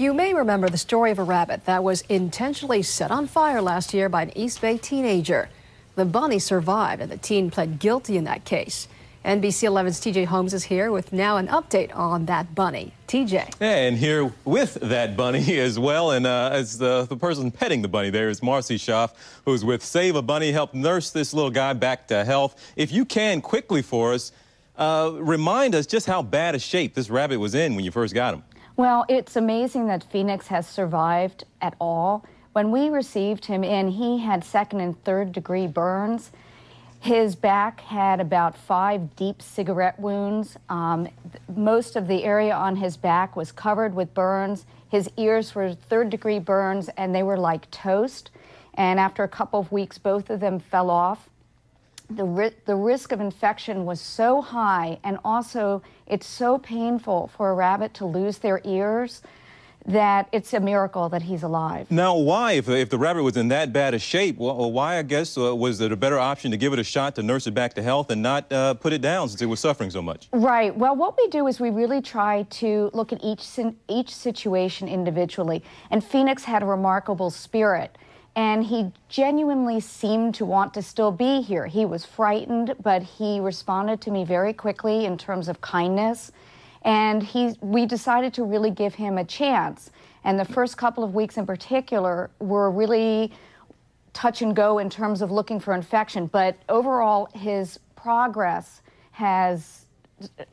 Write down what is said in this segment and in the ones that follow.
You may remember the story of a rabbit that was intentionally set on fire last year by an East Bay teenager. The bunny survived, and the teen pled guilty in that case. NBC 11's TJ Holmes is here with now an update on that bunny. TJ. And here with that bunny as well, and as the person petting the bunny there is Marcy Schaaf, who's with SaveABunny, helped nurse this little guy back to health. If you can, quickly for us, remind us just how bad a shape this rabbit was in when you first got him. Well, it's amazing that Phoenix has survived at all. When we received him in, he had second and third degree burns. His back had about 5 deep cigarette wounds. Most of the area on his back was covered with burns. His ears were third-degree burns, and they were like toast. And after a couple of weeks, both of them fell off. The risk of infection was so high, and also it's so painful for a rabbit to lose their ears, that it's a miracle that he's alive. Now, why, if the rabbit was in that bad a shape, well, why, I guess, was it a better option to give it a shot to nurse it back to health and not put it down since it was suffering so much? Right. Well, what we do is we really try to look at each situation individually. And Phoenix had a remarkable spirit, and he genuinely seemed to want to still be here. He was frightened, but he responded to me very quickly in terms of kindness. And we decided to really give him a chance. And the first couple of weeks in particular were really touch and go in terms of looking for infection. But overall, his progress has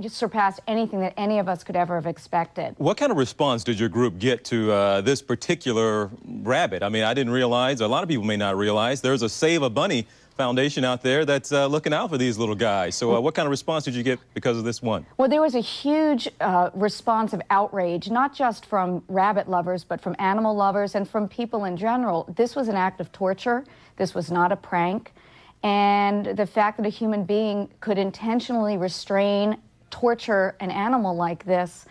surpassed anything that any of us could ever have expected. What kind of response did your group get to this particular rabbit? I mean, I didn't realize, a lot of people may not realize, there's a SaveABunny Foundation out there that's looking out for these little guys. So what kind of response did you get because of this one? Well, there was a huge response of outrage, not just from rabbit lovers, but from animal lovers and from people in general. This was an act of torture. This was not a prank. And the fact that a human being could intentionally restrain, torture an animal like this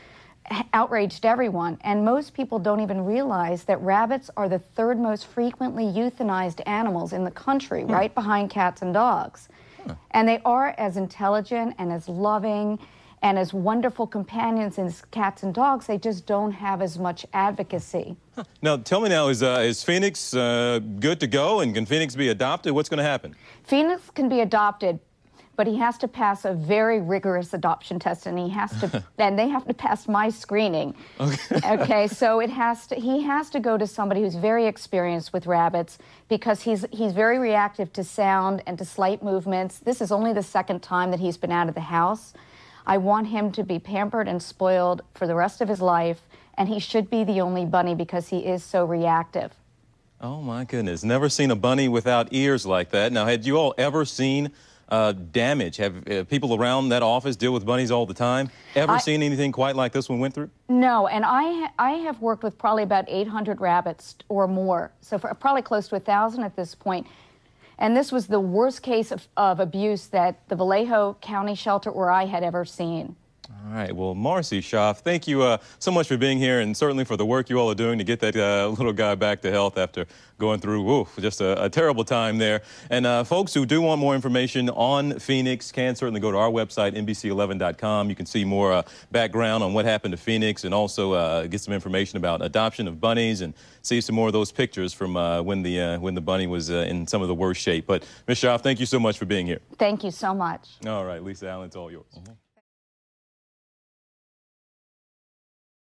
outraged everyone. And most people don't even realize that rabbits are the third most frequently euthanized animals in the country, right behind cats and dogs. And they are as intelligent and as loving and as wonderful companions as cats and dogs. They just don't have as much advocacy. Now, tell me now, is Phoenix good to go, and can Phoenix be adopted? What's going to happen? Phoenix can be adopted, but he has to pass a very rigorous adoption test, and he has to, and they have to pass my screening. Okay, so he has to go to somebody who's very experienced with rabbits, because he's very reactive to sound and to slight movements. This is only the second time that he's been out of the house. I want him to be pampered and spoiled for the rest of his life, and he should be the only bunny because he is so reactive. Oh my goodness, never seen a bunny without ears like that. Now, had you all ever seen damage? Have people around that office deal with bunnies all the time? Ever seen anything quite like this one went through? No, and I have worked with probably about 800 rabbits or more, so probably close to 1,000 at this point. And this was the worst case of abuse that the Vallejo County shelter where I had ever seen. All right, well, Marcy Schaaf, thank you so much for being here, and certainly for the work you all are doing to get that little guy back to health after going through just a terrible time there. And folks who do want more information on Phoenix can certainly go to our website, NBC11.com. You can see more background on what happened to Phoenix, and also get some information about adoption of bunnies, and see some more of those pictures from when the bunny was in some of the worst shape. But Ms. Schaaf, thank you so much for being here. Thank you so much. All right, Lisa Allen, it's all yours.